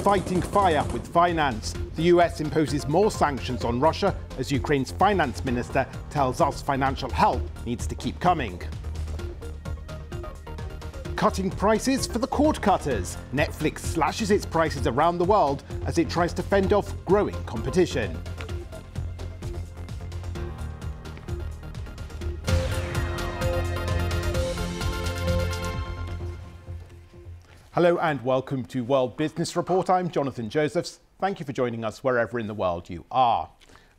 fighting fire with finance. The US imposes more sanctions on Russia as Ukraine's finance minister tells us financial help needs to keep coming. Cutting prices for the cord cutters. Netflix slashes its prices around the world as it tries to fend off growing competition. Hello and welcome to World Business Report. I'm Jonathan Josephs. Thank you for joining us wherever in the world you are.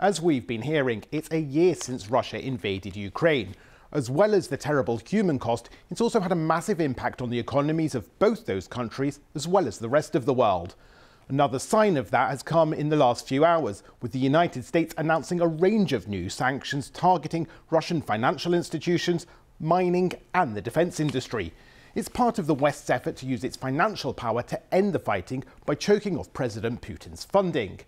As we've been hearing, it's a year since Russia invaded Ukraine. As well as the terrible human cost, it's also had a massive impact on the economies of both those countries, as well as the rest of the world. Another sign of that has come in the last few hours, with the United States announcing a range of new sanctions targeting Russian financial institutions, mining and the defence industry. It's part of the West's effort to use its financial power to end the fighting by choking off President Putin's funding.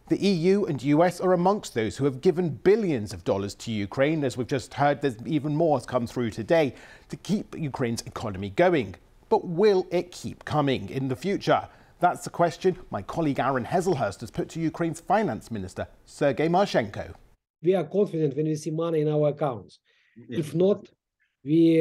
The EU and US are amongst those who have given billions of dollars to Ukraine. As we've just heard, there's even more has come through today to keep Ukraine's economy going. But will it keep coming in the future? That's the question my colleague Aaron Heselhurst has put to Ukraine's finance minister, Sergei Marchenko. We are confident when we see money in our accounts. Yeah. If not, we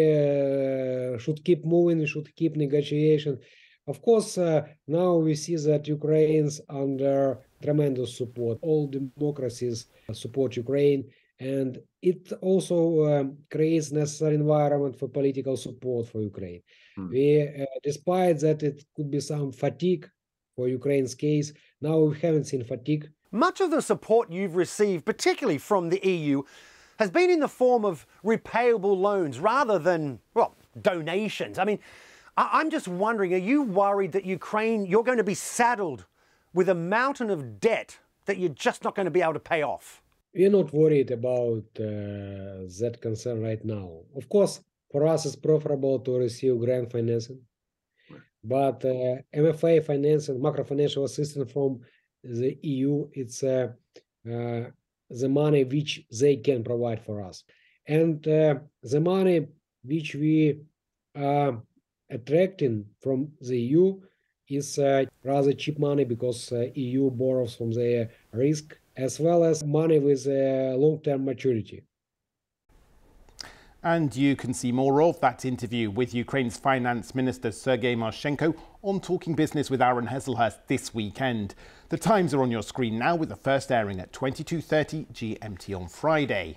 should keep moving, we should keep negotiation. Of course, now we see that Ukraine's under tremendous support. All democracies support Ukraine, and it also creates necessary environment for political support for Ukraine. Despite that, it could be some fatigue for Ukraine's case. Now we haven't seen fatigue. Much of the support you've received, particularly from the EU, has been in the form of repayable loans rather than, well, donations. I mean, I'm just wondering, are you worried that Ukraine, you're going to be saddled with a mountain of debt that you're just not going to be able to pay off? We're not worried about that concern right now. Of course, for us, it's preferable to receive grant financing. But MFA financing, macro-financial assistance from the EU, it's the money which they can provide for us. And the money which we are attracting from the EU is rather cheap money because EU borrows from their risk, as well as money with long-term maturity. And you can see more of that interview with Ukraine's finance minister Sergei Marchenko on Talking Business with Aaron Heselhurst this weekend. The times are on your screen now, with the first airing at 22:30 GMT on Friday.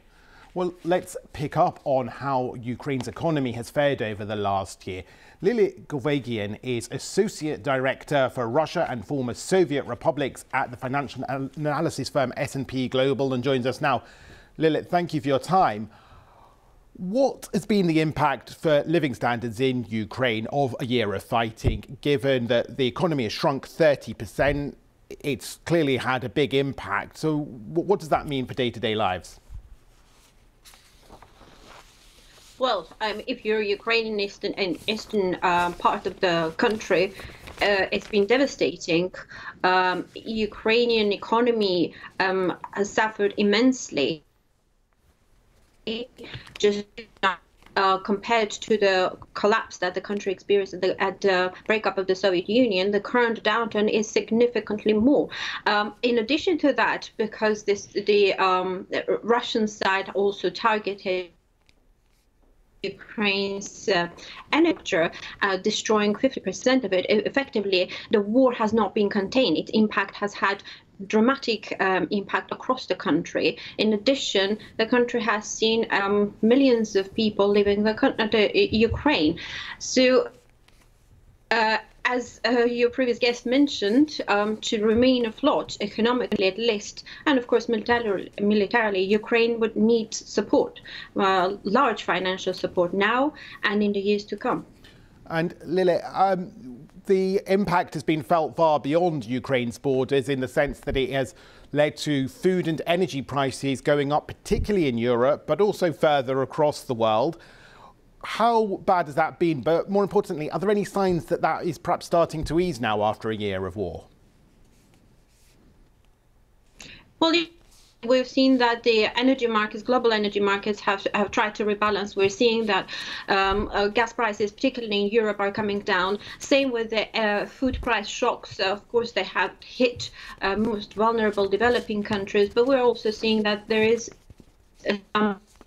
Well, let's pick up on how Ukraine's economy has fared over the last year. Lilit Goveghian is Associate Director for Russia and former Soviet republics at the financial analysis firm S&P Global and joins us now. Lilit, thank you for your time. What has been the impact for living standards in Ukraine of a year of fighting, given that the economy has shrunk 30%? It's clearly had a big impact. So what does that mean for day-to-day lives? Well, if you're Ukrainian eastern part of the country, it's been devastating. Ukrainian economy has suffered immensely. Just compared to the collapse that the country experienced at the breakup of the Soviet Union, the current downturn is significantly more. In addition to that, because the Russian side also targeted Ukraine's energy, destroying 50% of it. Effectively, the war has not been contained. Its impact has had dramatic impact across the country. In addition, the country has seen millions of people leaving the Ukraine. So, as your previous guest mentioned, to remain afloat economically at least, and of course militarily, Ukraine would need support, large financial support now and in the years to come. And Lilit, the impact has been felt far beyond Ukraine's borders in the sense that it has led to food and energy prices going up, particularly in Europe, but also further across the world. How bad has that been? But more importantly, are there any signs that that is perhaps starting to ease now after a year of war? Well, we've seen that the energy markets, global energy markets, have tried to rebalance. We're seeing that gas prices, particularly in Europe, are coming down. Same with the food price shocks. Of course, they have hit most vulnerable developing countries, but we're also seeing that there is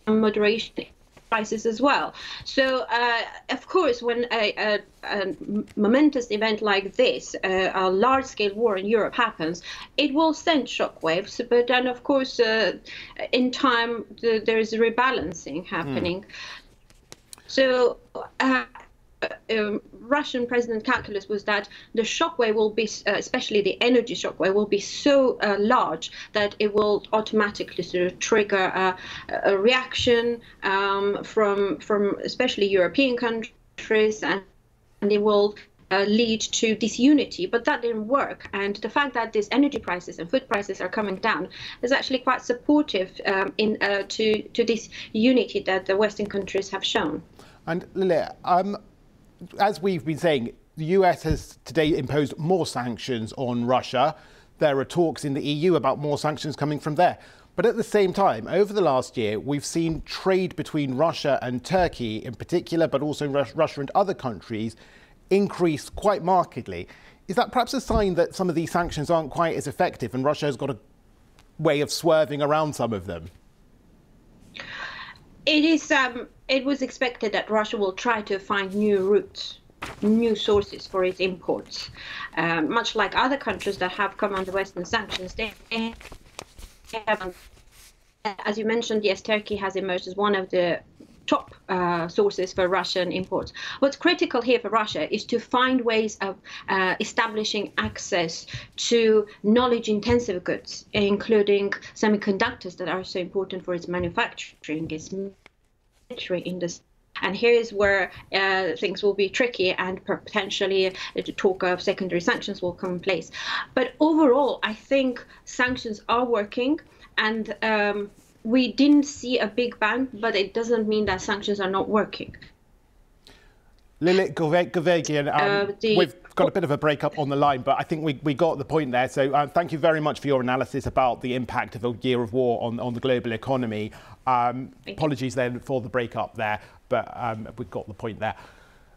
moderation prices as well. So, of course, when a momentous event like this, a large-scale war in Europe happens, it will send shockwaves. But then, of course, in time, there is a rebalancing happening. So, Russian President calculus was that the shockwave will be, especially the energy shockwave, will be so large that it will automatically sort of trigger a reaction from especially European countries, and it will lead to disunity. But that didn't work, and the fact that these energy prices and food prices are coming down is actually quite supportive to this unity that the Western countries have shown. And Lily, as we've been saying, the US has today imposed more sanctions on Russia. There are talks in the EU about more sanctions coming from there. But at the same time, over the last year, we've seen trade between Russia and Turkey in particular, but also Russia and other countries, increase quite markedly. Is that perhaps a sign that some of these sanctions aren't quite as effective and Russia has got a way of swerving around some of them? It is. It was expected that Russia will try to find new routes, new sources for its imports. Much like other countries that have come under Western sanctions, they haven't. As you mentioned, yes, Turkey has emerged as one of the top sources for Russian imports. What's critical here for Russia is to find ways of establishing access to knowledge-intensive goods, including semiconductors that are so important for its manufacturing, its military industry. And here's where things will be tricky, and potentially the talk of secondary sanctions will come in place. But overall, I think sanctions are working, and we didn't see a big bang, but it doesn't mean that sanctions are not working. Lilit Goveghian, we've got a bit of a break-up on the line, but I think we got the point there. So thank you very much for your analysis about the impact of a year of war on the global economy. Apologies then for the break-up there, but we've got the point there.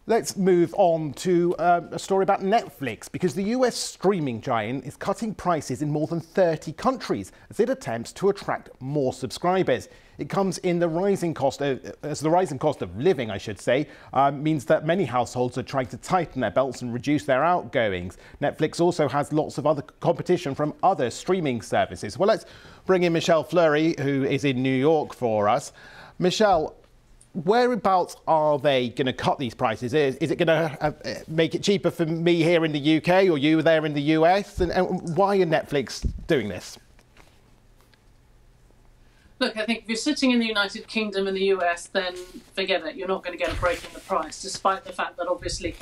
Let's move on to a story about Netflix, because the US streaming giant is cutting prices in more than 30 countries as it attempts to attract more subscribers. It comes in the rising cost of living, I should say, means that many households are trying to tighten their belts and reduce their outgoings. Netflix also has lots of other competition from other streaming services. Well, let's bring in Michelle Fleury, who is in New York for us. Michelle, whereabouts are they going to cut these prices? Is it going to make it cheaper for me here in the UK or you there in the US? And why are Netflix doing this? Look, I think if you're sitting in the United Kingdom and the US, then forget it. You're not going to get a break in the price, despite the fact that obviously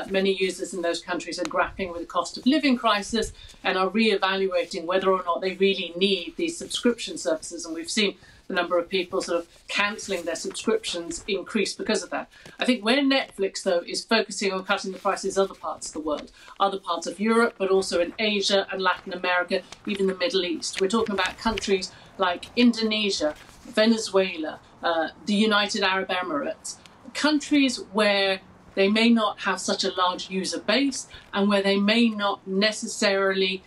many users in those countries are grappling with the cost of living crisis and are re-evaluating whether or not they really need these subscription services. And we've seen the number of people sort of cancelling their subscriptions increase because of that. I think where Netflix, though, is focusing on cutting the prices other parts of the world, other parts of Europe, but also in Asia and Latin America, even the Middle East. We're talking about countries like Indonesia, Venezuela, the United Arab Emirates, countries where they may not have such a large user base and where they may not necessarily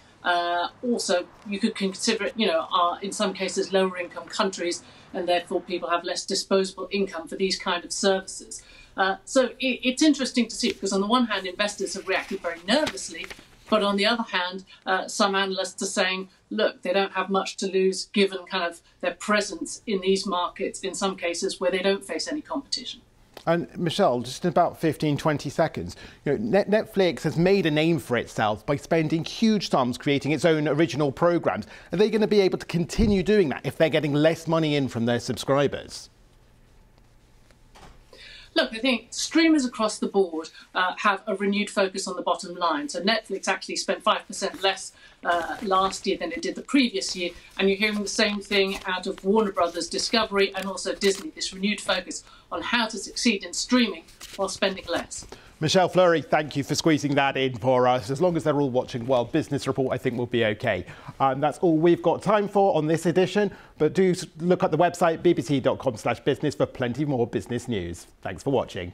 also, you could consider it, are in some cases lower income countries, and therefore people have less disposable income for these kind of services. So it's interesting to see, because on the one hand, investors have reacted very nervously, but on the other hand, some analysts are saying, look, they don't have much to lose given kind of their presence in these markets, in some cases where they don't face any competition. And Michelle, just in about 15, 20 seconds, Netflix has made a name for itself by spending huge sums creating its own original programmes. Are they going to be able to continue doing that if they're getting less money in from their subscribers? Look, I think streamers across the board have a renewed focus on the bottom line. So Netflix actually spent 5% less last year than it did the previous year. And you're hearing the same thing out of Warner Brothers, Discovery and also Disney, this renewed focus on how to succeed in streaming while spending less. Michelle Fleury, thank you for squeezing that in for us. As long as they're all watching World Business Report, I think we'll be okay. That's all we've got time for on this edition. But do look at the website bbc.com/business for plenty more business news. Thanks for watching.